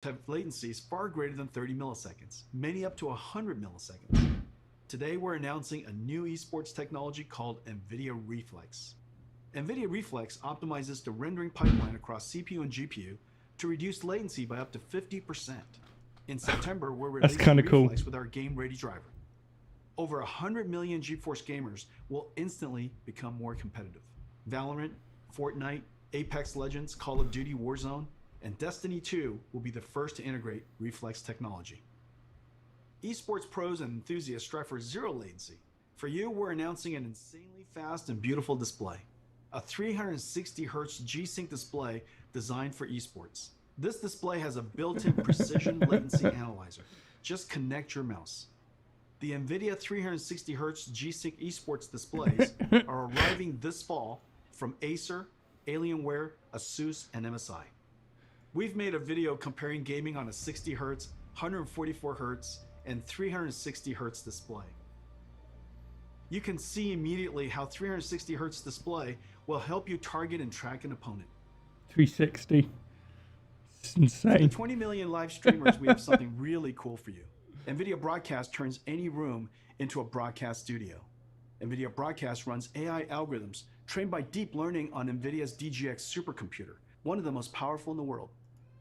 have latencies far greater than 30 milliseconds, many up to 100 milliseconds. Today, we're announcing a new esports technology called NVIDIA Reflex. NVIDIA Reflex optimizes the rendering pipeline across CPU and GPU to reduce latency by up to 50%. In September, we're That's releasing kind of cool. Reflex with our game-ready driver. Over 100 million GeForce gamers will instantly become more competitive. Valorant, Fortnite, Apex Legends, Call of Duty Warzone, and Destiny 2 will be the first to integrate Reflex technology. Esports pros and enthusiasts strive for zero latency. For you, we're announcing an insanely fast and beautiful display. A 360Hz G-Sync display designed for esports. This display has a built-in precision latency analyzer. Just connect your mouse. The NVIDIA 360Hz G-Sync esports displays are arriving this fall from Acer, Alienware, Asus, and MSI. We've made a video comparing gaming on a 60Hz, 144Hz, and 360Hz display. You can see immediately how 360Hz display will help you target and track an opponent. 360. It's For the insane. 20 million live streamers, we have something really cool for you. NVIDIA Broadcast turns any room into a broadcast studio. NVIDIA Broadcast runs AI algorithms trained by deep learning on NVIDIA's DGX supercomputer, one of the most powerful in the world.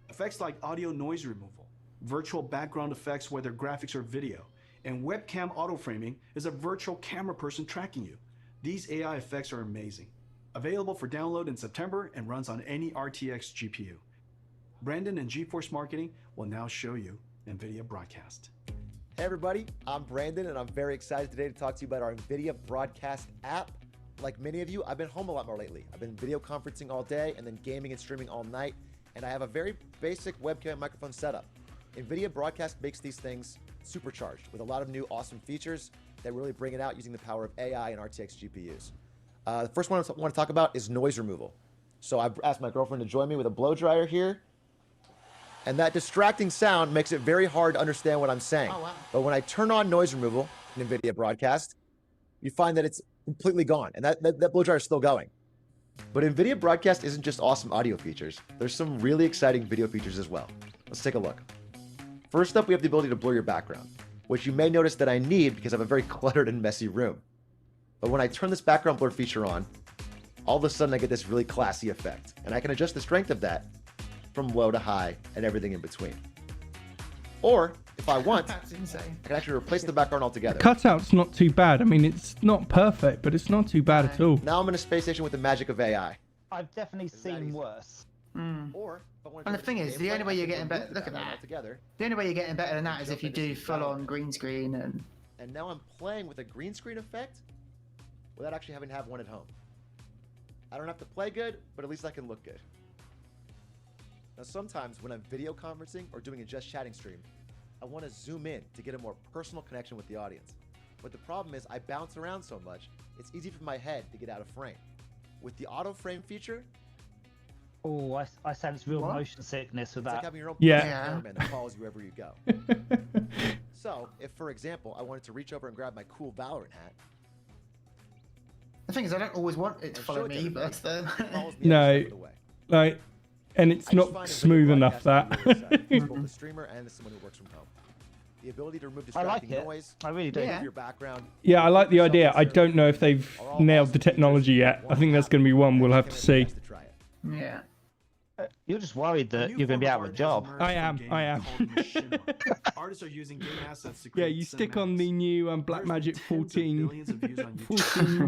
Effects like audio noise removal, virtual background effects whether graphics or video, and webcam auto-framing is a virtual camera person tracking you. These AI effects are amazing. Available for download in September and runs on any RTX GPU. Brandon and GeForce Marketing will now show you NVIDIA Broadcast. Hey everybody, I'm Brandon and I'm very excited today to talk to you about our NVIDIA Broadcast app. Like many of you, I've been home a lot more lately. I've been video conferencing all day and then gaming and streaming all night, and I have a very basic webcam and microphone setup. NVIDIA Broadcast makes these things supercharged with a lot of new awesome features that really bring it out using the power of AI and RTX GPUs. The first one I want to talk about is noise removal. So I've asked my girlfriend to join me with a blow dryer here. And that distracting sound makes it very hard to understand what I'm saying. Oh, wow. But when I turn on noise removal in NVIDIA Broadcast, you find that it's completely gone. And that blow dryer is still going. But NVIDIA Broadcast isn't just awesome audio features. There's some really exciting video features as well. Let's take a look. First up, we have the ability to blur your background, which you may notice that I need because I have a very cluttered and messy room. But when I turn this background blur feature on, all of a sudden I get this really classy effect. And I can adjust the strength of that from low to high and everything in between. Or, if I want, That's insane. I can actually replace the background altogether. Cutout's not too bad. I mean, it's not perfect, but it's not too bad at all. Now I'm in a space station with the magic of AI. I've definitely Is that seen easy? worse. Or, if I want to And do the thing a is, the gameplay, only way I you're can getting better, remove look at background that. altogether. The only way you're getting better than that is Jump if you into do some full on background. green screen and And now I'm playing with a green screen effect without actually having to have one at home. I don't have to play good, but at least I can look good. Now sometimes when I'm video conferencing or doing a just chatting stream, I want to zoom in to get a more personal connection with the audience. But the problem is I bounce around so much, it's easy for my head to get out of frame. With the auto frame feature, Oh, I sense real What? motion sickness with it's like that. having your own Yeah. personal cameraman that follows you wherever you go. So if, for example, I wanted to reach over and grab my cool Valorant hat, the thing is, I don't always want it to and follow show it to me, but everybody, the it follows me No. every step of the way. Like, and it's I just not find NVIDIA smooth enough Broadcast that. to be really exciting for both the streamer and someone who works from home. The ability to remove I like distracting it. noise, I really do. Yeah. remove your background. Yeah, I like the yourself idea. I in don't know if they've are all nailed awesome the technology features yet. that I think that's going to be one we'll have to see. To try it. yeah. You're just worried A that new you're going to be form out of a art job. has emerged I from am, gaming I am. called machinima. Artists are using game assets to Yeah, create you stick on cinematics. the new There's been Blackmagic tens of 14, billions of views on 14 YouTube.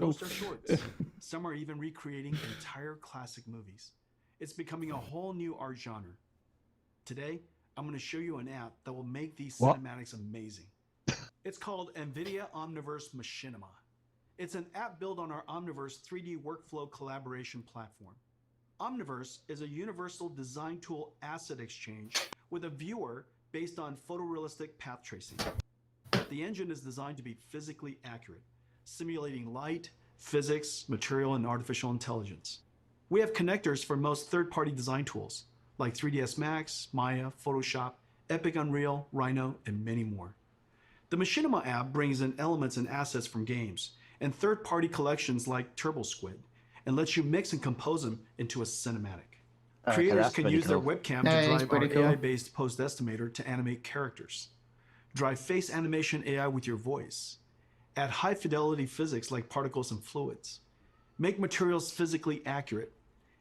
Most are megapixel. shorts. Some are even recreating entire classic movies. It's becoming a whole new art genre. Today, I'm going to show you an app that will make these What? cinematics amazing. It's called NVIDIA Omniverse Machinima. It's an app built on our Omniverse 3D workflow collaboration platform. Omniverse is a universal design tool asset exchange with a viewer based on photorealistic path tracing. The engine is designed to be physically accurate, simulating light, physics, material, and artificial intelligence. We have connectors for most third-party design tools, like 3ds Max, Maya, Photoshop, Epic Unreal, Rhino, and many more. The Machinima app brings in elements and assets from games and third-party collections like TurboSquid, and lets you mix and compose them into a cinematic. Creators that's can pretty use their cool. webcam Yeah, to it's drive our pretty cool. AI-based pose estimator to animate characters. Drive face animation AI with your voice. Add high-fidelity physics like particles and fluids. Make materials physically accurate.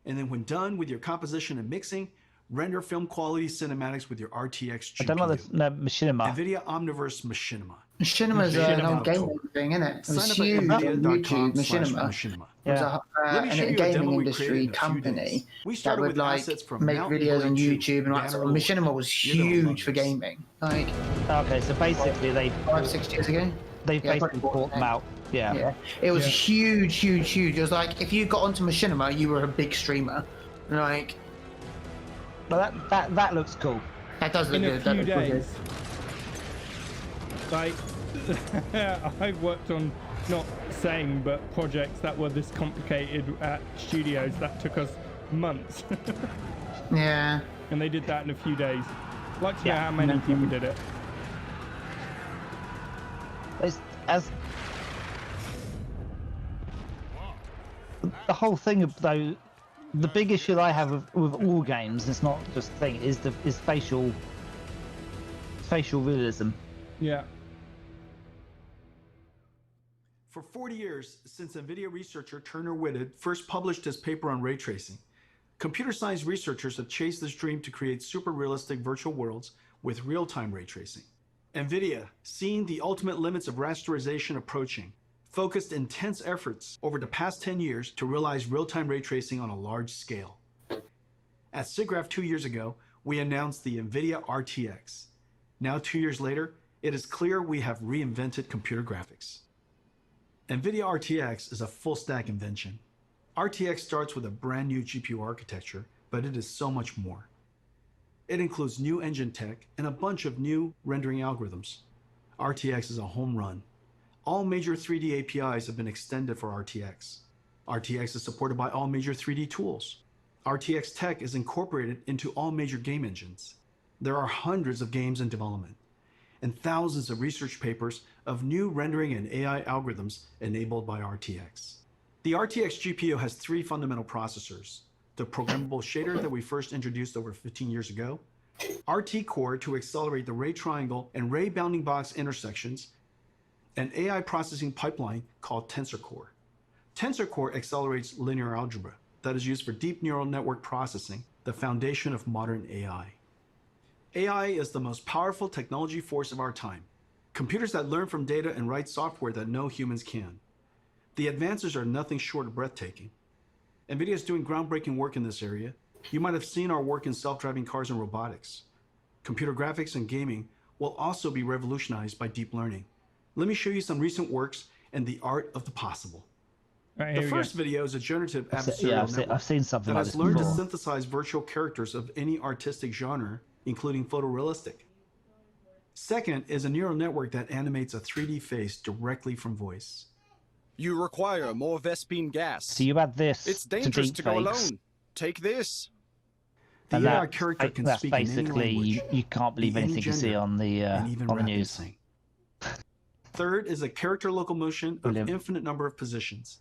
And then when done with your composition and mixing, render film quality cinematics with your RTX GPU. I don't like the machinima. NVIDIA Omniverse Machinima. Machinima's an Machinima old gaming October. thing, isn't it? It was Sign up at huge on YouTube. nvidia.com/machinima. It was Yeah. Let me show a you a gaming demo we created industry in a few company days. We that started would with like assets from make Mountain videos on Blade 2, YouTube and like Banner sort of. Lord. Machinima was You're gonna love huge for this. gaming. Like Okay, so basically they 5-6 years ago. basically probably bought them out. Yeah. Yeah, it was Yeah. huge. It was like if you got onto Machinima, you were a big streamer. Like But that looks cool. that does look In a good. That few looks really good. days. Like, I've worked on, not same, but projects that were this complicated at studios that took us months. Yeah. And they did that in a few days. Like to know Yeah. how many people did it. As the whole thing of though, the big issue I have with all games, it's not just thing, is facial realism. Yeah. For 40 years, since NVIDIA researcher Turner Whitted first published his paper on ray tracing, computer science researchers have chased this dream to create super realistic virtual worlds with real-time ray tracing. NVIDIA, seeing the ultimate limits of rasterization approaching, focused intense efforts over the past 10 years to realize real-time ray tracing on a large scale. At SIGGRAPH 2 years ago, we announced the NVIDIA RTX. Now 2 years later, it is clear we have reinvented computer graphics. NVIDIA RTX is a full-stack invention. RTX starts with a brand new GPU architecture, but it is so much more. It includes new engine tech and a bunch of new rendering algorithms. RTX is a home run. All major 3D APIs have been extended for RTX. RTX is supported by all major 3D tools. RTX tech is incorporated into all major game engines. There are hundreds of games in development and thousands of research papers of new rendering and AI algorithms enabled by RTX. The RTX GPU has 3 fundamental processors: the programmable shader that we first introduced over 15 years ago, RT Core to accelerate the ray triangle and ray bounding box intersections, an AI processing pipeline called Tensor Core. Tensor Core accelerates linear algebra that is used for deep neural network processing, the foundation of modern AI. AI is the most powerful technology force of our time. Computers that learn from data and write software that no humans can. The advances are nothing short of breathtaking. NVIDIA is doing groundbreaking work in this area. You might have seen our work in self-driving cars and robotics. Computer graphics and gaming will also be revolutionized by deep learning. Let me show you some recent works and the art of the possible. Right, The here we first go. video is a generative Yeah, adversarial network I've seen something that like has this learned to before. synthesize virtual characters of any artistic genre, including photorealistic. Second is a neural network that animates a 3D face directly from voice. You require more Vespine gas. So you add this It's to dangerous to go deepfakes, alone. Take this. The and AI that's, character can that's speak in any basically language, you can't believe be any anything you see gender, on the and even on the rap and news. sing. Third is a character locomotion of Brilliant. infinite number of positions.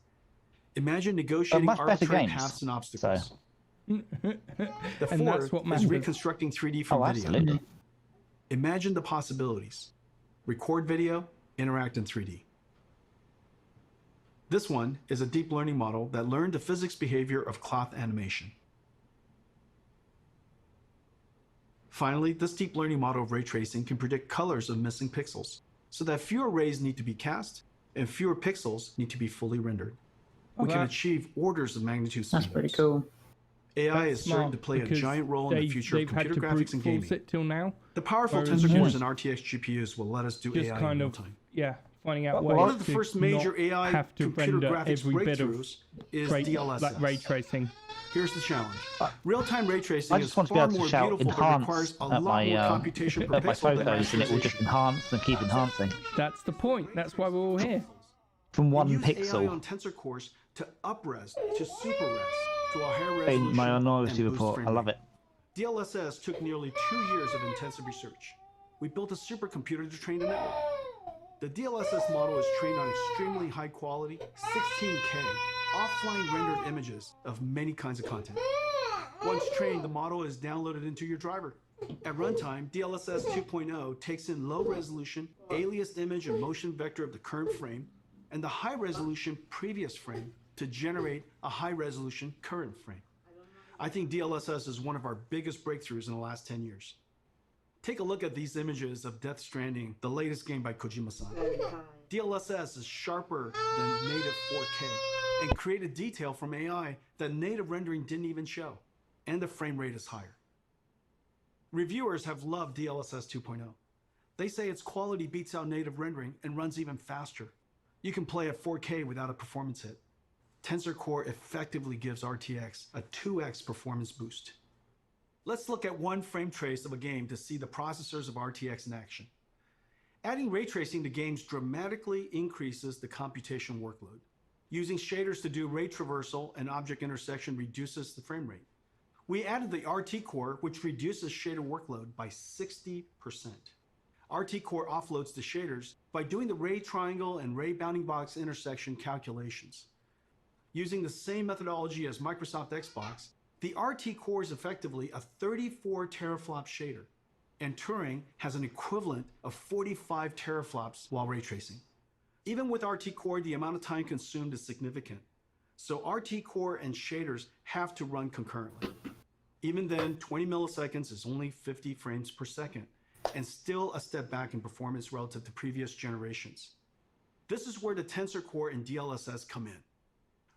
Imagine negotiating much better arbitrary games, paths and obstacles. The And that's fourth what is matters. reconstructing 3D from Oh, video. absolutely. Imagine the possibilities. Record video, interact in 3D. This one is a deep learning model that learned the physics behavior of cloth animation. Finally, this deep learning model of ray tracing can predict colors of missing pixels, so that fewer rays need to be cast and fewer pixels need to be fully rendered. We can that- achieve orders of magnitude That's speed pretty bumps. cool. AI That's is starting smart to play a because giant role in the future of they've had computer to graphics and brute gaming. force it till now. The powerful Whereas tensor just- cores and RTX GPUs will let us do Just AI kind in real of, time. yeah, finding out Well, ways One of the to first major not AI have to computer render graphics every bit of breakthroughs is ray, DLSS. like ray tracing. Here's the challenge. Real-time ray tracing I is just want to far be able more to shout beautiful, but enhance requires a at lot my more computation per at my pixel than photos, and it will just rasterization. enhance and keep enhancing That's the point. That's why we're all here. from one We use AI pixel. on tensor cores to up-res, to super-res, to a higher In resolution my and minority boost report, frame I love rate. it. DLSS took nearly 2 years of intensive research. We built a supercomputer to train the network. The DLSS model is trained on extremely high quality, 16K, offline rendered images of many kinds of content. Once trained, the model is downloaded into your driver. At runtime, DLSS 2.0 takes in low resolution, aliased image and motion vector of the current frame, and the high resolution previous frame to generate a high resolution current frame. I think DLSS is one of our biggest breakthroughs in the last 10 years. Take a look at these images of Death Stranding, the latest game by Kojima-san. DLSS is sharper than native 4K and created detail from AI that native rendering didn't even show, and the frame rate is higher. Reviewers have loved DLSS 2.0. They say its quality beats out native rendering and runs even faster. You can play at 4K without a performance hit. Tensor Core effectively gives RTX a 2x performance boost. Let's look at one frame trace of a game to see the processors of RTX in action. Adding ray tracing to games dramatically increases the computation workload. Using shaders to do ray traversal and object intersection reduces the frame rate. We added the RT Core, which reduces shader workload by 60%. RT Core offloads the shaders by doing the ray triangle and ray bounding box intersection calculations. Using the same methodology as Microsoft Xbox, the RT Core is effectively a 34 teraflop shader, and Turing has an equivalent of 45 teraflops while ray tracing. Even with RT Core, the amount of time consumed is significant. So RT Core and shaders have to run concurrently. Even then, 20 milliseconds is only 50 frames per second, and still a step back in performance relative to previous generations. This is where the Tensor Core and DLSS come in.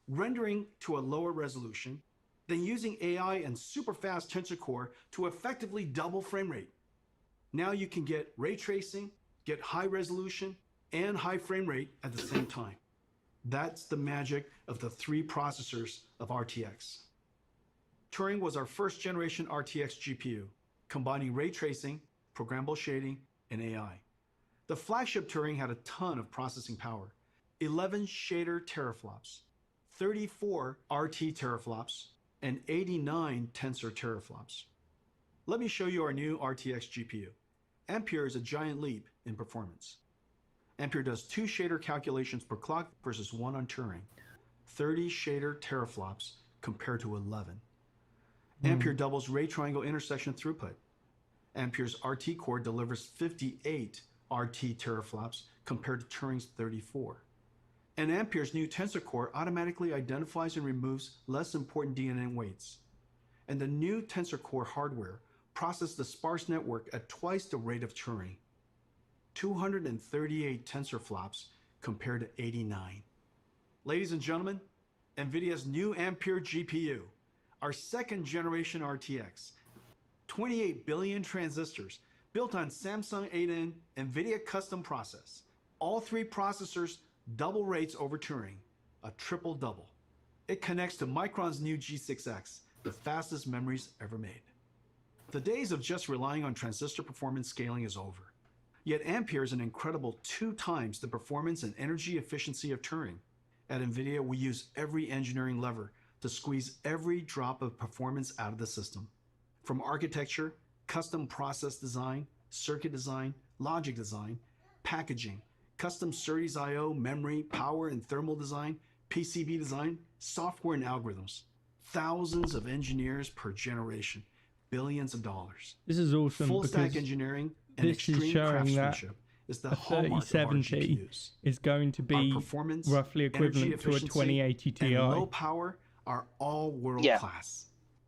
Rendering to a lower resolution, then using AI and super fast Tensor Core to effectively double frame rate. Now you can get ray tracing, get high resolution, and high frame rate at the same time. That's the magic of the three processors of RTX. Turing was our first generation RTX GPU, combining ray tracing, programmable shading, and AI. The flagship Turing had a ton of processing power, 11 shader teraflops, 34 RT teraflops, and 89 tensor teraflops. Let me show you our new RTX GPU. Ampere is a giant leap in performance. Ampere does 2 shader calculations per clock versus 1 on Turing. 30 shader teraflops compared to 11. Ampere doubles ray triangle intersection throughput. Ampere's RT Core delivers 58 RT teraflops compared to Turing's 34. And Ampere's new Tensor Core automatically identifies and removes less important DNA weights. And the new Tensor Core hardware processes the sparse network at twice the rate of Turing. 238 tensor flops compared to 89. Ladies and gentlemen, NVIDIA's new Ampere GPU, our second generation RTX, 28 billion transistors built on Samsung 8N NVIDIA custom process. All 3 processors double rates over Turing, a triple double. It connects to Micron's new G6X, the fastest memories ever made. The days of just relying on transistor performance scaling is over. Yet Ampere is an incredible 2 times the performance and energy efficiency of Turing. At NVIDIA, we use every engineering lever to squeeze every drop of performance out of the system. From architecture, custom process design, circuit design, logic design, packaging, custom SerDes I/O, memory, power and thermal design, PCB design, software and algorithms. Thousands of engineers per generation, billions of dollars. This is awesome. Full stack because engineering and this is extreme showing that craftsmanship is the a hallmark of our 3070 GPUs. is going to be Our performance, roughly energy equivalent to a efficiency, 2080 Ti. and low power are all world class.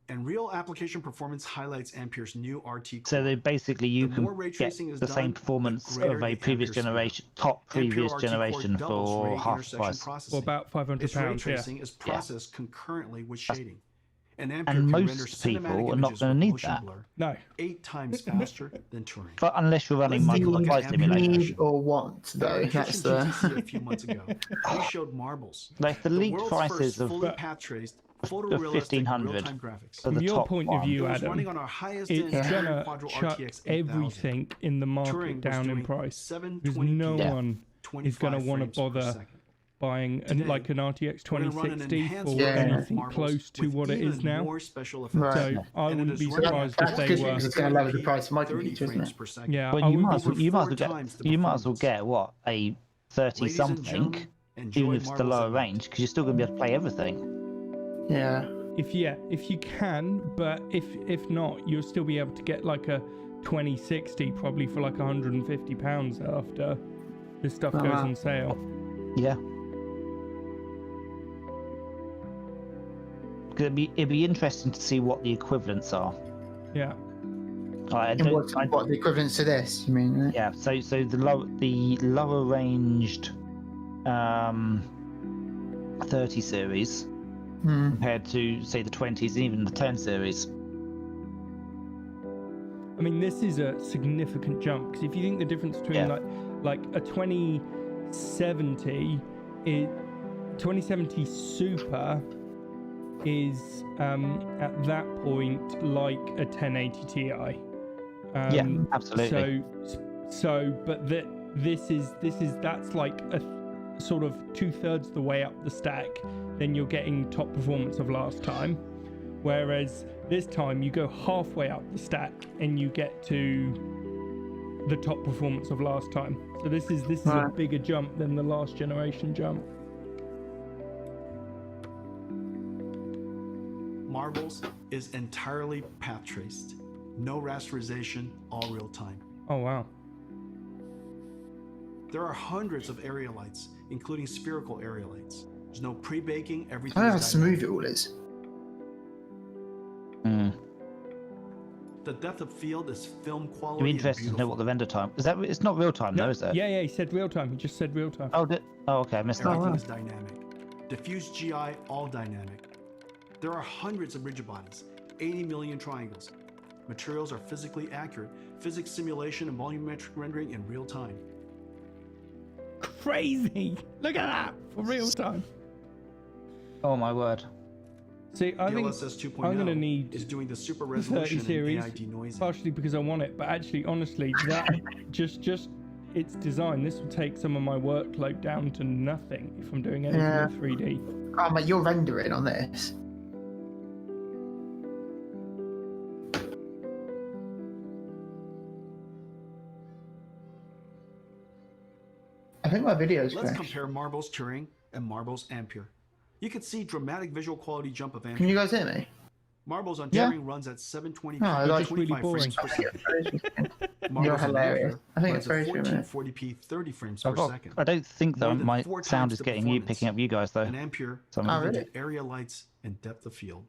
And real application performance highlights Ampere's new RT Core. So they basically you The can more ray get tracing is the done, same the performance greater of the a previous Ampere speed. generation, top previous Ampere RT Core generation doubles for ray half the intersection price. processing. For about £500, Its ray yeah. tracing is processed concurrently with shading. And Ampere And can most render people cinematic are not images gonna with need motion that. blur No. 8 times faster than Turing. But unless you're running Let's take a multiple look flight at Ampere simulators. Action. Or want At our though. kitchen That's GTC a the few months ago, we showed marbles. Like the The leaked world's prices first of fully path traced, of photorealistic 1500 real-time graphics. for From the your top point one. of view, It was Adam, running on our highest it's end gonna quadro chuck RTX 8000. everything in the market Turing was down in doing price. Because 720p, no Yeah. one 25 is going to want frames to per bother second. buying Today, like an RTX We're gonna run an 2060 enhanced for Yeah. version of anything marbles close to with what it is even now. more special effects. Right. So And I it wouldn't is be running surprised at if that's they good were. because it's going to lower the 4K, price of my 30 computer, isn't frames it? per second. Yeah, Well, I you would might, be as well, over you might as 4 well get times the you might as well performance. get what a 30 Ladies and something, gentlemen, enjoy even if it's the marbles lower at night. range, because you're still going to be able to play everything. Yeah. if you can, but if not, you'll still be able to get like a 2060 probably for like £150 after this stuff goes wow. on sale. Yeah. It'd be interesting to see what the equivalents are. Yeah. I And don't, what the equivalents to this? You mean? Right? yeah. So the lower ranged 30 series compared to say the 20s and even the 10 series. I mean, this is a significant jump because if you think the difference between like a 2070 Super is at that point like a 1080 Ti. Yeah, absolutely. But that's like a sort of 2/3 the way up the stack. Then you're getting top performance of last time, whereas this time you go halfway up the stack and you get to the top performance of last time. So this is a bigger jump than the last generation jump. Marbles is entirely path traced. No rasterization, all real time. Oh wow. There are hundreds of area lights, including spherical area lights. There's no pre-baking, I everything don't know how is smooth dynamic. it all is. The depth of field is film You're quality and interested to know what the render time is. That it's not real time, though, is it? Yeah, he said real time. He just said real time. Oh, okay, I missed that. Everything is dynamic. Diffuse GI, all dynamic. There are hundreds of rigid bodies, 80 million triangles. Materials are physically accurate. Physics simulation and volumetric rendering in real time. Crazy! Look at that for real time. Oh my word. See, I think DLSS 2.0 I'm gonna need is doing the super the 30 resolution and series AI denoising. partially because I want it, but actually, honestly, that just its design. This will take some of my workload down to nothing if I'm doing anything Yeah. in 3D. Oh, mate, you're rendering on this. I think my video's Let's crashed. compare Marbles Turing and Marbles Ampere. You can see dramatic visual quality jump of Can Ampere. you guys hear me? Marbles on Yeah. Turing runs at 720p, No, I like- 25 really frames per second. You're Marbles on hilarious. Ampere I think runs it's very at true, mate. 1440p, 30 frames per second. I don't think though More than my 4 sound times is the getting you performance. picking up you guys though. And Ampere So I'm Oh, can really? do area lights and depth of field.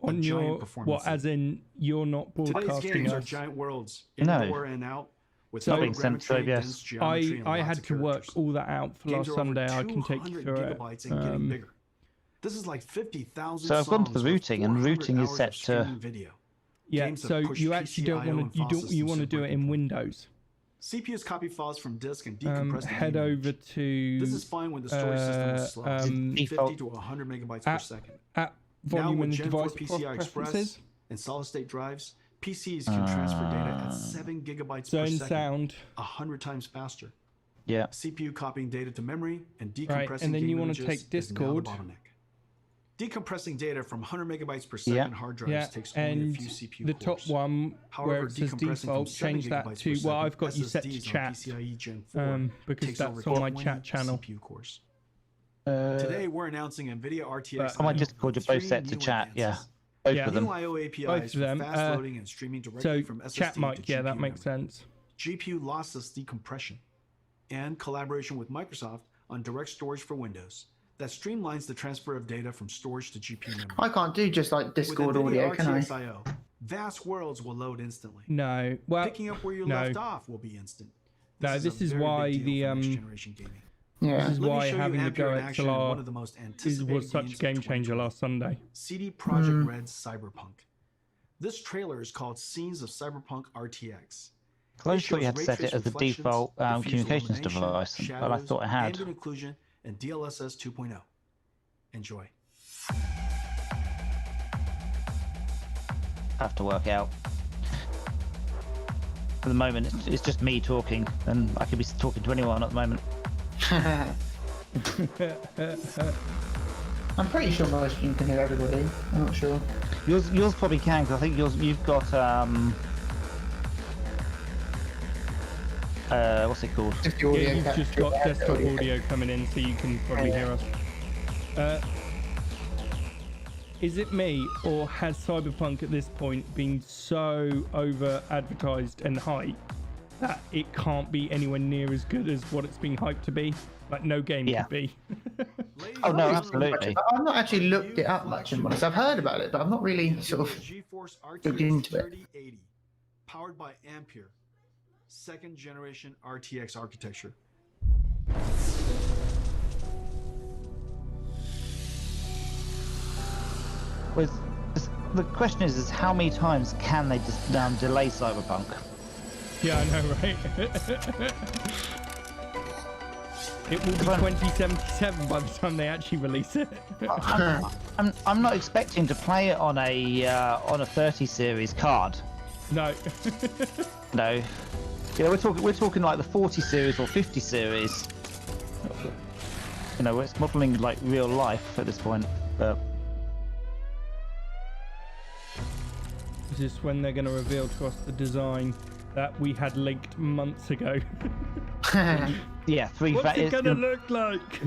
On A giant your performance what? As in you're not Today's broadcasting games are us. giant worlds, No. indoor and out, with So- no That makes sense, so grammetry, yes. dense geometry, and I lots had of to work characters. all that out for Games last are over Sunday. I can take you 200 through it. gigabytes and getting bigger. This is like 50,000 So I've gone to the songs with routing, and 400 routing is hours set of to- streaming video. Yeah, Games have so pushed you actually don't PCIO want and to file you systems want to to do it breaking in point. Windows. CPUs copy files from disk and decompress the Head game over image. to This is fine when the storage system is slow, 50 Default. to 100 megabytes per app second. app Now volume with and Gen 4 device PCI Express preferences. and solid-state drives, PCs can transfer data at 7 gigabytes per Zone second, sound. 100 times faster. Yeah. CPU copying data to memory and decompressing Right, and then game you wanna images take is now the Discord. bottleneck. Decompressing data from 100 megabytes per second hard drives Yeah, takes only a and few CPU the cores. top one However, where it says decompressing from default, 7 change that gigabytes per to well, second I've got you set to SSDs on chat PCIe Gen 4 because takes that's over on my 20 chat channel. CPU cores. Uh, Today we're announcing NVIDIA RTX. on my Io Discord, you're with both 3 set to new chat. Yeah. advances. Both Yeah. of them. New IO APIs Both of for them, fast loading and streaming directly So from SSD chat to mic, yeah, that GPU makes memory. sense. GPU lossless decompression, and collaboration with Microsoft on direct storage for Windows that streamlines the transfer of data from storage to GPU memory. I can't do just like With Discord NVIDIA audio, can I? RTX IO, vast worlds will load instantly. No, well, Picking up where you no. left off will be instant. No, a this is very why big deal the, for next generation gaming. Yeah. This is Let me why show you having the Ampere Go in action in one XLR of the most was anticipated such a games of game changer 2020. last Sunday. CD Projekt Red's Cyberpunk. This trailer is called Scenes of Cyberpunk RTX. I always It thought you shows had ray set it trace as the reflections, default diffuse communications illumination, device, but I shadows, thought I had. ambient occlusion, and DLSS 2.0. Enjoy. Have to work out. At the moment, it's just me talking, and I could be talking to anyone at the moment. I'm pretty sure my stream can hear everybody. I'm not sure. Yours probably can, because I think you've got what's it called? Just the audio. Yeah, you've just capture, got desktop audio. Oh, audio coming in, so you can probably hear us. Yeah. You can probably hear us. Yeah. Uh, is it me, or has Cyberpunk at this point been so over advertised and hyped that it can't be anywhere near as good as what it's being hyped to be? Like no game Yeah. could be. Oh no, absolutely. I've not actually looked it up much, in honest. I've heard about it, but I've not really sort of GeForce looked RTX into it. 3080, powered by Ampere, second generation RTX architecture. With the question is how many times can they just delay Cyberpunk? Yeah, I know, right? It will be 2077 by the time they actually release it. I'm not expecting to play it on a 30 series card. No. No. You know, we're talking like the 40 series or 50 series. You know, it's modeling like real life at this point. But Is this when they're going to reveal to us the design that we had leaked months ago? yeah, What's it going to look like? It'd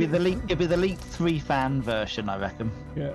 be the leaked 3 fan version, I reckon. Yeah.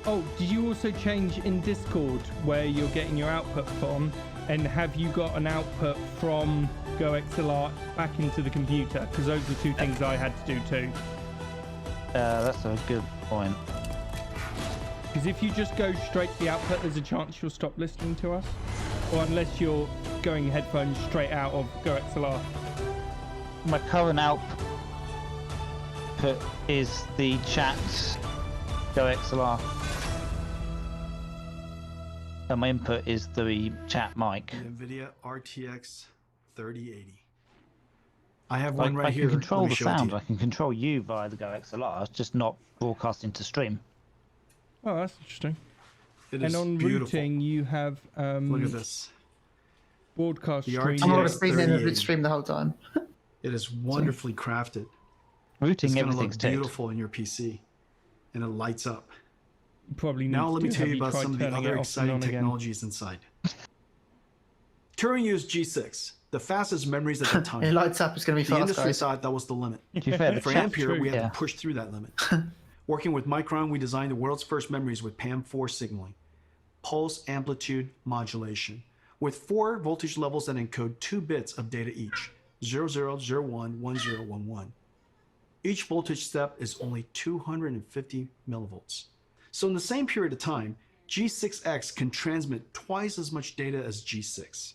Oh, did you also change in Discord where you're getting your output from? And have you got an output from GoXLR back into the computer? Because those are 2 things I had to do too. That's a good point. Because if you just go straight to the output, there's a chance you'll stop listening to us. Or unless you're going headphones straight out of GoXLR. My current output is the chat GoXLR. And my input is the chat mic. Nividia RTX 3080. I have one right I here. can control Let me the show it to sound. you. I can control you via the GoXLR. It's just not broadcasting to stream. Oh, that's interesting. It And is on beautiful. routing, you have Look at this. broadcast The stream. RTX I'm not speaking in 3080. the stream the whole time. It is wonderfully crafted. Routing, It's going to everything's look ticked. beautiful in your PC, and it lights up. Probably Now needs let me to. tell Have you about tried some of the turning other it off and exciting on again? technologies inside. Turing used G6, the fastest memories at the It time. lights up. It's going to be The fast, industry guys. thought that was the limit. To be fair, the For chat's Ampere, true, we had yeah. to push through that limit. Working with Micron, we designed the world's first memories with PAM4 signaling, pulse amplitude modulation, with 4 voltage levels that encode 2 bits of data each, 0001, 1011. Each voltage step is only 250 millivolts. So in the same period of time, G6X can transmit twice as much data as G6.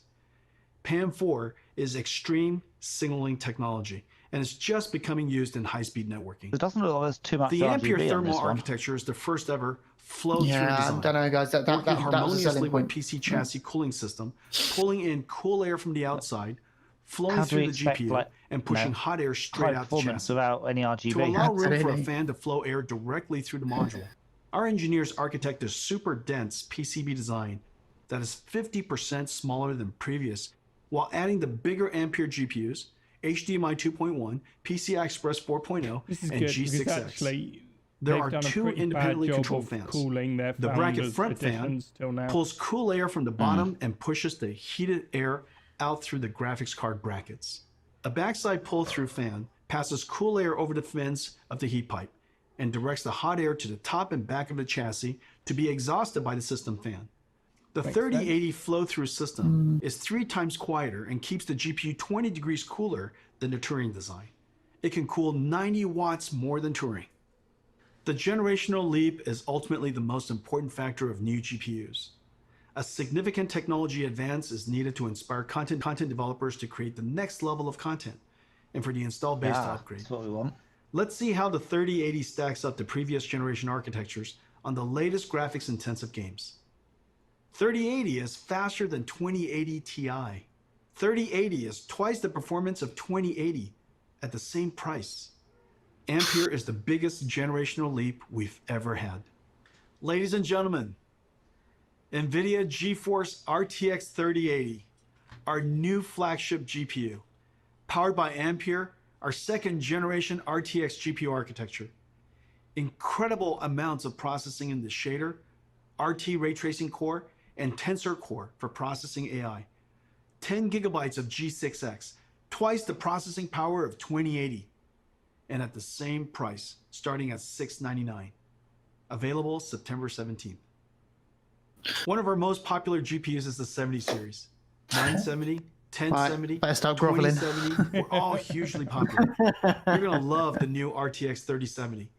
PAM4 is extreme signaling technology, and it's just becoming used in high-speed networking. It doesn't look like there's too much The Ampere RGB on thermal this one. architecture is the first ever flow-through Yeah, I design. don't know, guys. That Working was a harmoniously selling with point. PC chassis cooling system, pulling in cool air from the outside, flowing How do we through the expect, GPU, like, and pushing you know, hot air straight high out the performance chassis. without any To RGB? allow room for a Absolutely. fan to flow air directly through the module, our engineers architect a super dense PCB design that is 50% smaller than previous, while adding the bigger Ampere GPUs, HDMI 2.1, PCI Express 4.0, This is and good because G6X. actually There they've are done a 2 pretty independently bad job controlled of fans. cooling their The bracket founders' front fan editions till now. pulls cool air from the bottom and pushes the heated air out through the graphics card brackets. A backside pull-through fan passes cool air over the fins of the heat pipe and directs the hot air to the top and back of the chassis to be exhausted by the system fan. The 3080 flow-through system is 3 times quieter and keeps the GPU 20 degrees cooler than the Turing design. It can cool 90 watts more than Turing. The generational leap is ultimately the most important factor of new GPUs. A significant technology advance is needed to inspire content developers to create the next level of content and for the installed base to upgrade. That's what we want. Let's see how the 3080 stacks up to previous generation architectures on the latest graphics intensive games. 3080 is faster than 2080 Ti. 3080 is twice the performance of 2080 at the same price. Ampere is the biggest generational leap we've ever had. Ladies and gentlemen, Nvidia GeForce RTX 3080, our new flagship GPU, powered by Ampere, our second generation RTX GPU architecture. Incredible amounts of processing in the shader, RT ray tracing core, and Tensor core for processing AI. 10 gigabytes of G6X, twice the processing power of 2080, and at the same price, starting at $699. Available September 17th. One of our most popular GPUs is the 70 series. 970, 1070, Right, better start groveling. 2070 were all hugely popular. You're gonna love the new RTX 3070.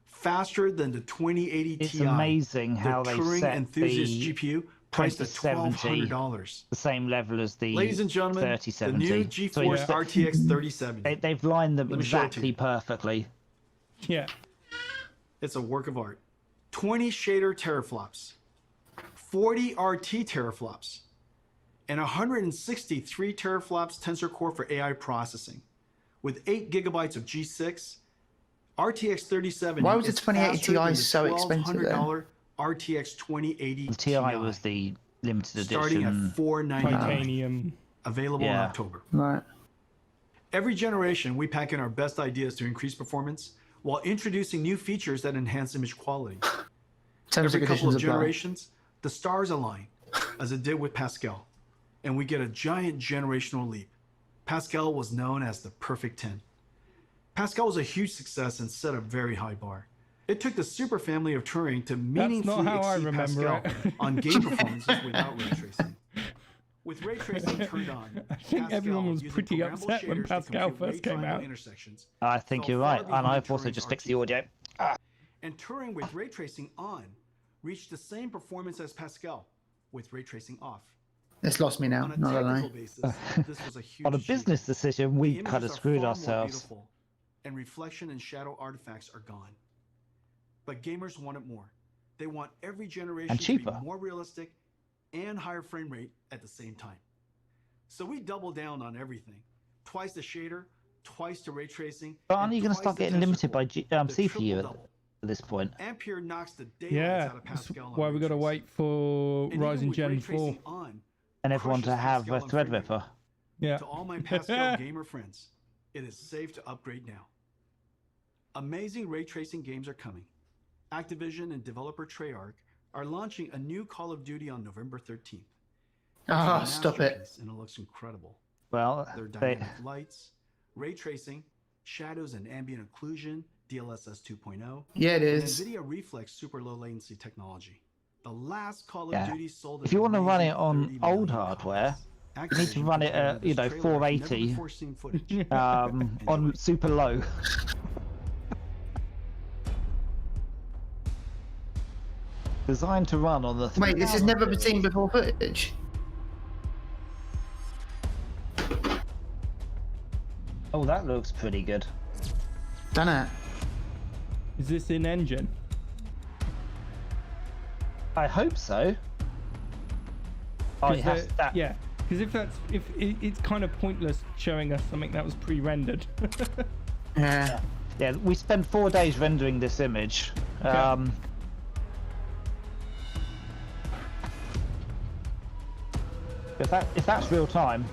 Faster than the 2080 It's Ti. amazing how the they Turing set enthusiast the GPU priced at 2070 $1,200. the same level as the Ladies and gentlemen, the 3070. new So GeForce RTX 3070. they've lined them Let me show it to exactly you. perfectly. Yeah. It's a work of art. 20 shader teraflops, 40 RT teraflops, and 163 teraflops Tensor Core for AI processing. With 8 gigabytes of G6, RTX 3070 Why was the is 2080 faster than Ti the so expensive then? $1,200 RTX 2080 The Ti was the limited starting at edition. $499. Titanium. Available in Yeah. October. Right. Every generation, we pack in our best ideas to increase performance while introducing new features that enhance image quality. Terms Every and couple conditions of apply. generations, the stars align, as it did with Pascal, and we get a giant generational leap. Pascal was known as the perfect 10. Pascal was a huge success and set a very high bar. It took the super family of Turing to meaningfully how I exceed remember Pascal it. on game performances without ray tracing. With ray tracing turned on, I think everyone was using pretty programmable upset when shaders to Pascal compute ray first came triangle out. intersections I think fell you're far right, and behind I've also Turing's just fixed RT the audio. And Turing with ray tracing on reached the same performance as Pascal with ray tracing off. It's lost me now, On a not gonna technical lie. basis, this was a huge On a achievement. business decision, The we images kind of are screwed far more ourselves. beautiful, and reflection and shadow artifacts are gone. But gamers want it more. They want every generation And to be cheaper. more realistic and higher frame rate at the same time. So we double down on everything. Twice the shader, twice the ray tracing. But aren't and you going to twice start the getting tensor limited by core. The CPU triple-double. at this point? Ampere knocks the daylights Yeah. out of That's Pascal. on why we ray got to tracing. wait for And even Ryzen with Gen ray 4. tracing on, And everyone crushes to have Pascal a on frame rate. Threadripper. Yeah. To all my Pascal gamer friends, it is safe to upgrade now. Amazing ray tracing games are coming. Activision and developer Treyarch are launching a new Call of Duty on November 13th. It's a Ah, stop it. masterpiece, and it looks incredible. Well, Their they, dynamic lights, ray tracing, shadows and ambient occlusion, DLSS 2.0, Yeah, it and is. NVIDIA Reflex super low latency technology. The last Call of Yeah. Duty sold If an you want to run amazing it on 30 old million hardware, copies. you need to Activision run it put together at, this trailer like 480 never before seen footage. on super low. Designed to run on the. Wait, this has never been seen before footage. Oh, that looks pretty good. Done it. Is this in engine? I hope so. Oh, it 'Cause has the- that. Yeah, because it's kind of pointless showing us something that was pre-rendered. Yeah. Yeah, we spent 4 days rendering this image. If that's real time,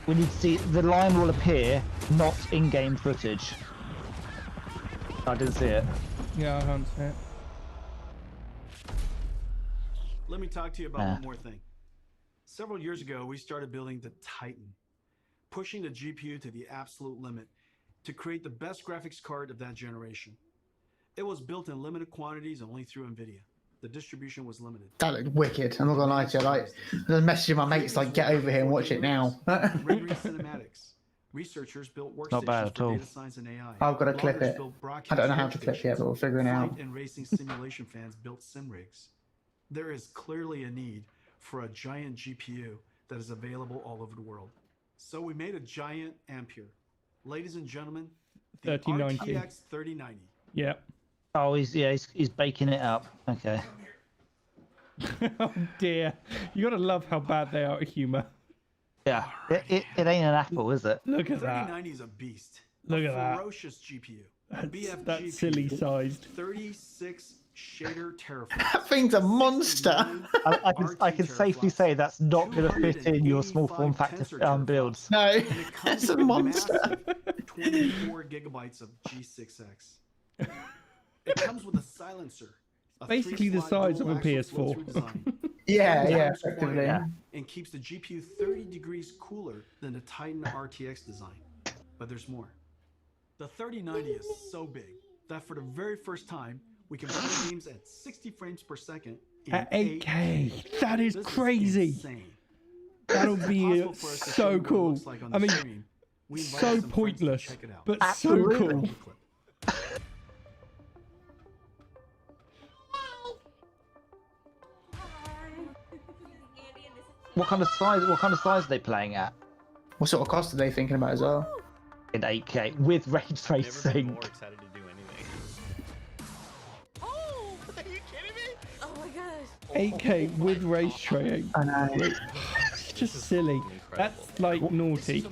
we need to see the line will appear, not in-game footage. I didn't see it. Yeah, I can't see it. Let me talk to you about Yeah. one more thing. Several years ago, we started building the Titan, pushing the GPU to the absolute limit to create the best graphics card of that generation. It was built in limited quantities only through NVIDIA. The distribution was limited. That looked wicked. I'm not gonna lie to you. Like, the messaging my mates like, get over here and watch it now. Rendering cinematics. Researchers built Not bad workstations at for all. data science and AI. I've got to clip Bloggers it. built I don't know how broadcast to clip yet, but we're figuring it Flight out. and racing simulation fans built sim rigs. There is clearly a need for a giant GPU that is available all over the world. So we made a giant Ampere. Ladies and gentlemen, the 3090. RTX 3090. Yeah. Oh, he's baking it up. Okay. Oh dear, you gotta love how bad they are at humor. Yeah, it ain't an apple, is it? Look at that. 3090 is a beast. Look a at that. ferocious GPU. That's silly sized. 36 shader teraflops. That thing's a monster. I can safely say that's not going to fit in your small form factor builds. No, And it comes it's a with monster. massive 24 gigabytes of G6X. It comes with a silencer. a Basically the three-slot size of a dual axle PS4. flow-through design. Yeah, Runs yeah, times effectively. quiet And keeps the GPU 30 degrees cooler than the Titan RTX design. But there's more. The 3090 is so big that for the very first time, we can play games at 60 frames per second in At 8K. That is This crazy. insane. That'll It's be impossible for us to show so you what it cool. looks like on I the mean, screen. We invited so some friends to pointless, check it out. but Absolutely. so cool. What kind of size are they playing at What sort of cost are they thinking about as well? in 8K with ray Never been tracing? more excited to do anything. Oh, are you kidding me? Oh my gosh. 8K with race training. I know. It's just silly. That's like naughty.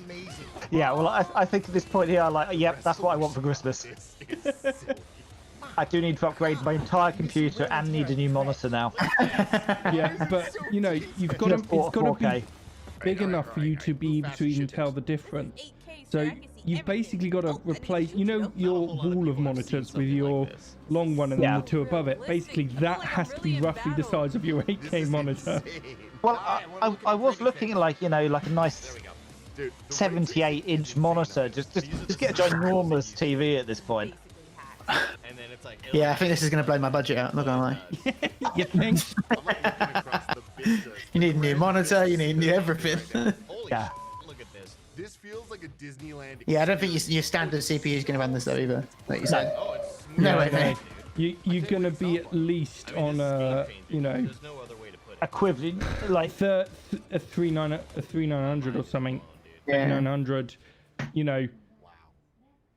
Yeah, well, I think at this point here, yep, that's what I want for Christmas. I do need to upgrade my entire computer and need a new monitor now. Yeah, but you know, you've got to, Just it's bought a got to 4K. be big enough for you to be able to even tell the difference. So you've basically got to replace, you know, your wall of monitors with your long one and then Yeah. the two above it. Basically, that has to be roughly the size of your 8K monitor. Well, I was looking at like a nice 78-inch monitor. Just get a ginormous TV at this point. And then it's like, Yeah, I think this is going to blow my budget out, not going to lie. You think? You need a new monitor, you need new everything. Holy Yeah. shit, look at this. This feels like a Disneyland. Yeah, I don't think your standard CPU is going to run this though either, like you said. Oh, it's No way, no. mate. You're gonna be at least on a, you know, There's no other way to put it. Equivalent, like a 3900 or something. Yeah. 3900. You know,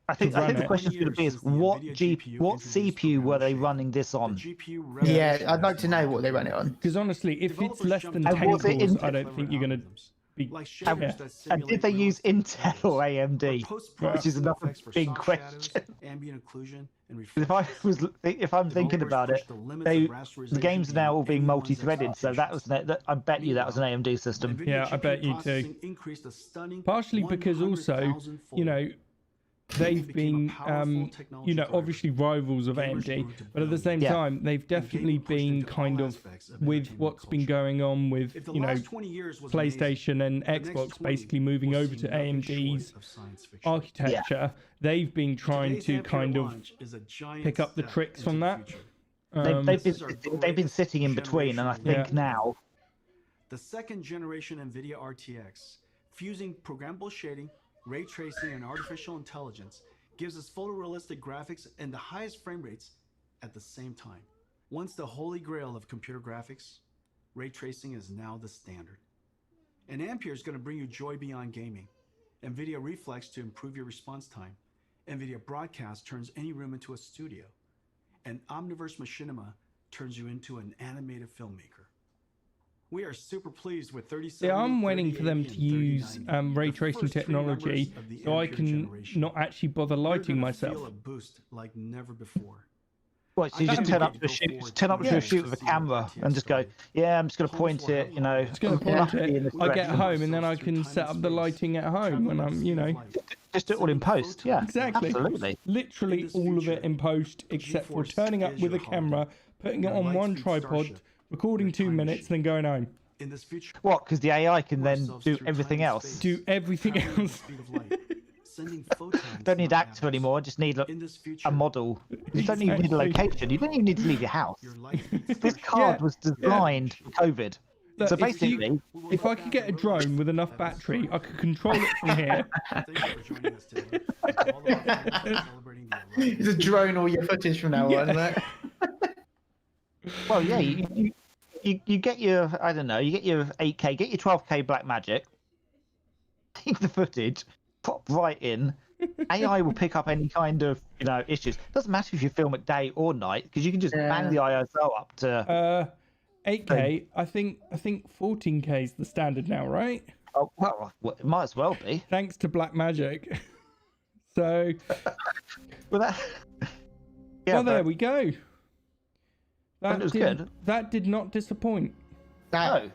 I think run the it. question is going to be is what CPU were they running this The on? GPU Yeah, revolution I'd like to know what they run it on. because honestly, if it's less than And 10 was it cores, in- I don't think you're gonna be. Like Yeah. shaders that And simulate did they use realistic Intel or images, AMD? post-processing Which is another effects for big soft question. shadows, ambient occlusion, and If I'm thinking Developers about it, pushed the limits they of rasterization the games are now all being beyond multi-threaded, anyone's so that was I bet you that was an AMD system. NVIDIA Yeah, I GPU bet you too. processing increased a stunning Partially because also, 100,000-fold. you know, they've became a been, powerful technology you know, driver. obviously rivals of Gamers AMD, grew to but at the billions. same Yeah. time, they've definitely gaming pushed been into all kind of aspects of with entertainment what's been culture. going on with, If the you know, last 20 years was amazing, PlayStation and the next Xbox 20 basically moving will over see to nothing short AMD's of science fiction. architecture. They've been trying Today's to Ampere kind of launch is a giant pick up the step tricks into from the that. future. They've been sitting in between, and I think Yeah. now The second generation NVIDIA RTX, fusing programmable shading, ray tracing, and artificial intelligence, gives us photorealistic graphics and the highest frame rates at the same time. Once the holy grail of computer graphics, ray tracing is now the standard. And Ampere is going to bring you joy beyond gaming. NVIDIA Reflex to improve your response time. NVIDIA Broadcast turns any room into a studio. And Omniverse Machinima turns you into an animated filmmaker. We are super pleased with 37. Yeah, I'm waiting for them to use ray tracing technology so I can not actually bother lighting myself. Feel a boost like never before. what? So you just turn up to a shoot with a camera and just go, yeah, I'm just going to point it, you know. It's going to point it. I get home and then I can set up the lighting at home when I'm, you know, Just do it all in post, yeah. exactly. Absolutely. Literally all of it in post, except for turning up with a camera, putting it on one tripod, recording 2 minutes, then going home. In this future, What? Because the AI can then do everything else. Do everything else. Don't need actor anymore. Just need In this future, a model. You don't even need a Exactly. location. You don't even need to leave your house. your life This card Yeah, was designed for COVID. Look, So if basically, if I could get a drone with enough battery, I could control it from here. Thank you for joining us today. To all of our friends celebrating the arrival It's a drone all your footage from now on, isn't it? well, yeah, you get your, I don't know, you get your 8K, get your 12K Blackmagic, take the footage, pop right in. AI will pick up any kind of, you know, issues. Doesn't matter if you film at day or night because you can just bang the ISO up to. 8K, I think 14K is the standard now, right? Oh, well, it might as well be. thanks to Black Magic. So, Well, that. Yeah, well, there but we go. it was good. That did not disappoint. That, No.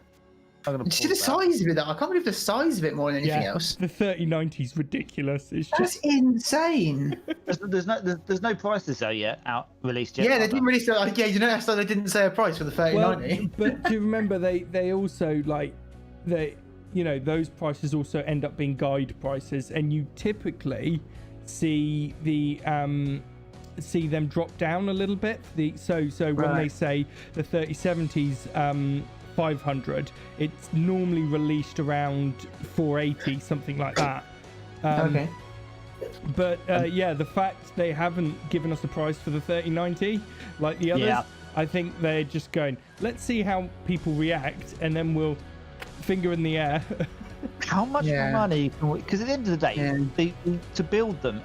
I'm gonna did you see the pause that. size of it though? I can't believe the size of it more than anything else. The 3090 is ridiculous. It's That's just insane. There's no prices though yet out released yet. Yeah, they are didn't really say. Yeah, you notice that they didn't say a price for the 3090. but do you remember they also those prices also end up being guide prices, and you typically see see them drop down a little bit. So when they say the 3070s 500, it's normally released around 480, something like that. Okay. But yeah, the fact they haven't given us a price for the 3090 like the others, I think they're just going, let's see how people react, and then we'll finger in the air. How much money can we? Because at the end of the day, to build them,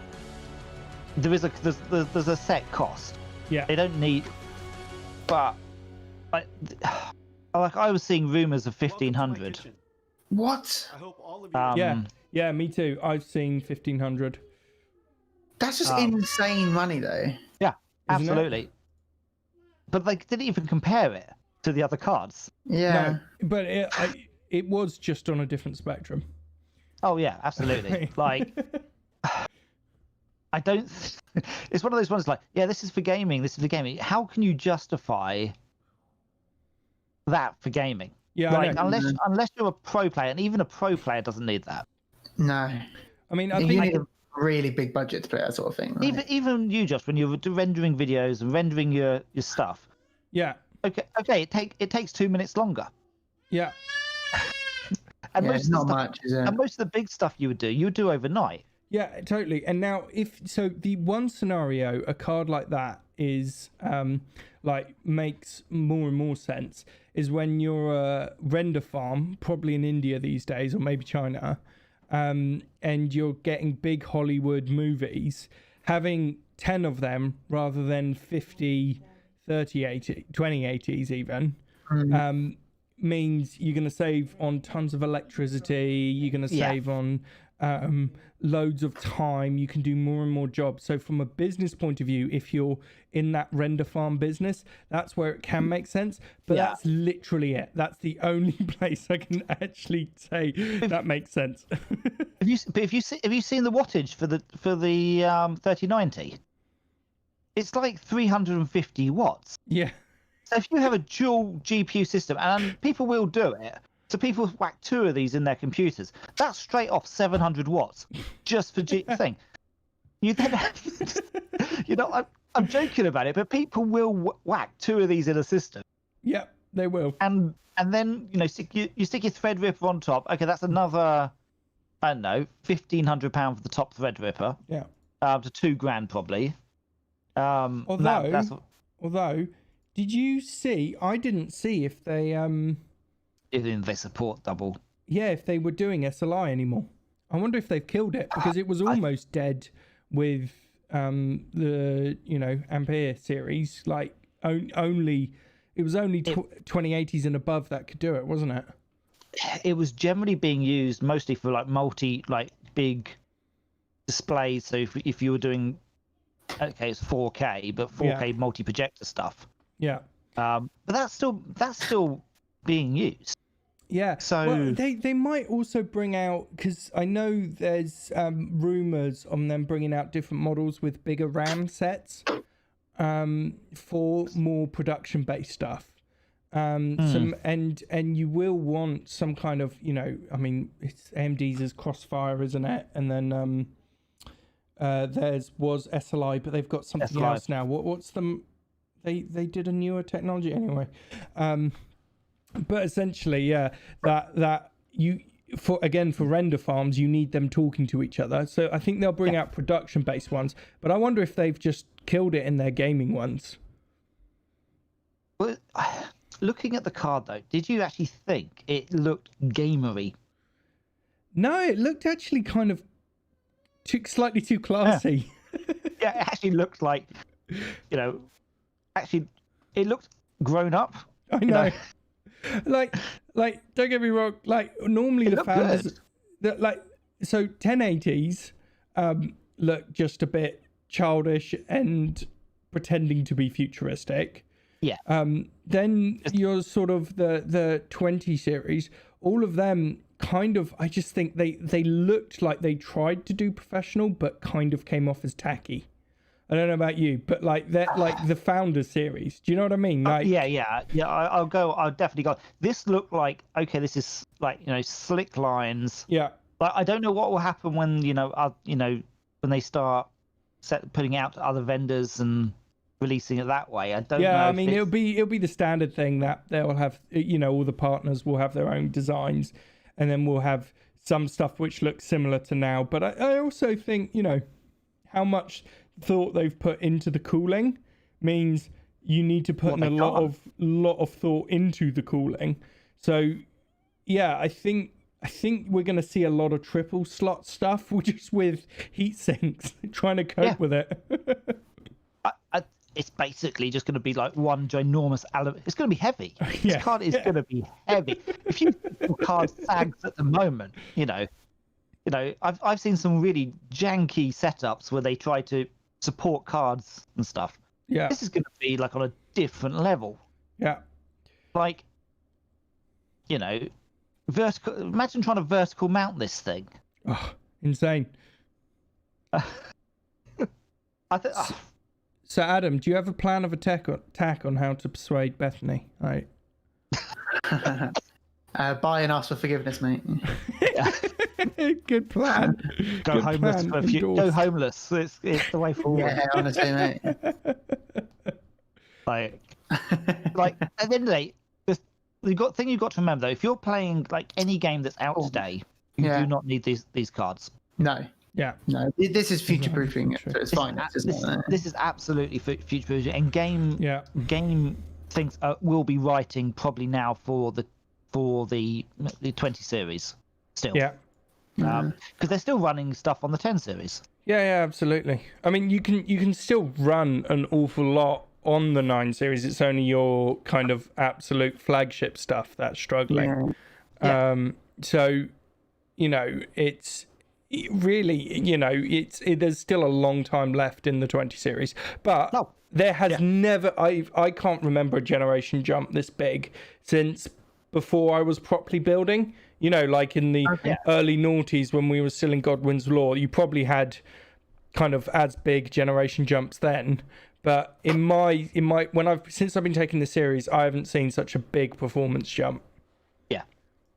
there's a set cost. Yeah. They don't need, but like I was seeing rumors of 1500. What? I hope all of you. Yeah, me too. I've seen 1500. That's just insane money, though. Yeah, Isn't it? absolutely. But they didn't even compare it to the other cards. Yeah. No, but it was just on a different spectrum. Oh yeah, absolutely. Like, I don't. It's one of those ones like, yeah, this is for gaming. This is for gaming. How can you justify that for gaming? Yeah, like I know. unless you're a pro player, and even a pro player doesn't need that. No. I mean, I You think need a really big budget to play that sort of thing. Right? Even you, Josh, when you're rendering videos and rendering your stuff. yeah, Okay, it takes 2 minutes longer. yeah. And Yeah, most it's of the not stuff, much, is it? and most of the big stuff you would do overnight. Yeah, totally. And now, the one scenario, a card like that is makes more and more sense is when you're a render farm, probably in India these days, or maybe China, and you're getting big Hollywood movies, having 10 of them rather than 50, 30, 80, 2080s even, means you're going to save on tons of electricity, you're going to save on loads of time, you can do more and more jobs. So from a business point of view, if you're in that render farm business, that's where it can make sense, but that's literally it. That's the only place I can actually say that makes sense. Have you seen the wattage for the 3090? It's like 350 watts. Yeah. So if you have a dual GPU system, and people will do it, so people whack 2 of these in their computers, that's straight off 700 watts just for thing. You then, I'm joking about it, but people will whack 2 of these in a system. Yep, they will. And then you stick your Threadripper on top. Okay, that's another, I don't know, £1,500 for the top Threadripper. Yeah. To $2,000 probably. Although, did you see? I didn't see if they If they support double. Yeah, if they were doing SLI anymore. I wonder if they've killed it, because it was almost dead with the Ampere series. Like only 2080s and above that could do it, wasn't it? It was generally being used mostly for big displays. So if you were doing, okay, it's 4K, but 4K multi-projector stuff. Yeah. But that's still being used. Yeah. So they might also bring out, because I know there's rumors on them bringing out different models with bigger RAM sets for more production based stuff. And you will want some kind of, it's AMD's as Crossfire, isn't it? And then theirs was SLI, but they've got something SLI. else now. What's the? They did a newer technology anyway. But essentially, yeah, that you for render farms, you need them talking to each other. So I think they'll bring out production based ones, but I wonder if they've just killed it in their gaming ones. Well, looking at the card though, did you actually think it looked gamery? No, it looked actually kind of slightly too classy. Yeah, it actually looked like, actually, it looked grown up. I know. like don't get me wrong, like normally They the look founders good. that like so 1080s look just a bit childish and pretending to be futuristic. Yeah. Then you're sort of the 20 series, all of them kind of, I just think they looked like they tried to do professional but kind of came off as tacky. I don't know about you, but like that, like the Founder series. Do you know what I mean? Like, yeah. I'll definitely go. This looked like, okay, this is like, slick lines. yeah, But I don't know what will happen when when they start putting it out to other vendors and releasing it that way. I don't know. I mean, it'll be the standard thing that they'll have. All the partners will have their own designs, and then we'll have some stuff which looks similar to now. But I also think how much thought they've put into the cooling means you need to put in a lot of thought into the cooling. So yeah, I think we're going to see a lot of triple slot stuff just with heat sinks trying to cope with it. It's basically just going to be like one ginormous it's going to be heavy. This card is going to be heavy. If you card sags at the moment, I've seen some really janky setups where they try to support cards and stuff. Yeah. This is going to be like on a different level. Yeah. Like, vertical. Imagine trying to vertical mount this thing. Oh, insane. I think. So Adam, do you have a plan of attack on how to persuade Bethany? Right. Buy and ask for forgiveness, mate. Good plan. Go Good homeless plan. for a few. Go Endorsed. homeless. It's the way forward. Yeah, honestly, mate. Like at the end of the day, thing you've got to remember though, if you're playing like any game that's out today, you do not need these cards. No. Yeah. No. This is future proofing it, so it's fine. This is absolutely future proofing, and game things will be writing probably now for the 20 series still. Yeah. Because they're still running stuff on the 10 series. Yeah, absolutely. I mean, you can still run an awful lot on the 9 series. It's only your kind of absolute flagship stuff that's struggling. Yeah. So, it's really, there's still a long time left in the 20 series, but there has never, I can't remember a generation jump this big since before I was properly building. Like in the early noughties when we were still in Godwin's Law, you probably had kind of as big generation jumps then. But since I've been taking the series, I haven't seen such a big performance jump. Yeah,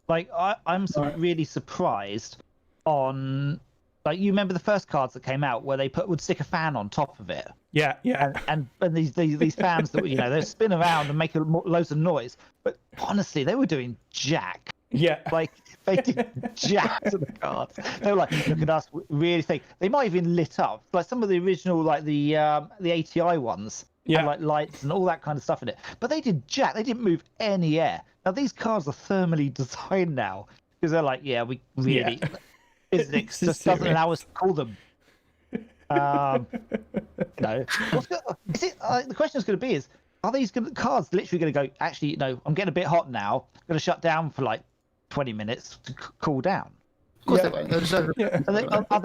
like I'm really surprised on, like, you remember the first cards that came out where they would stick a fan on top of it. Yeah. And these fans that they spin around and make loads of noise. But honestly, they were doing jack. Yeah. Like they did jack to the cards. They were like, look at us, really think. They might have been lit up, like some of the original, like the ATI ones. Had, like lights and all that kind of stuff in it. But they did jack. They didn't move any air. Now these cards are thermally designed now because they're like, we really. Physics just doesn't allow us to call them. The question is going to be are these cards literally going to go, actually, I'm getting a bit hot now, I'm going to shut down for like 20 minutes to cool down? Of course they won't. Are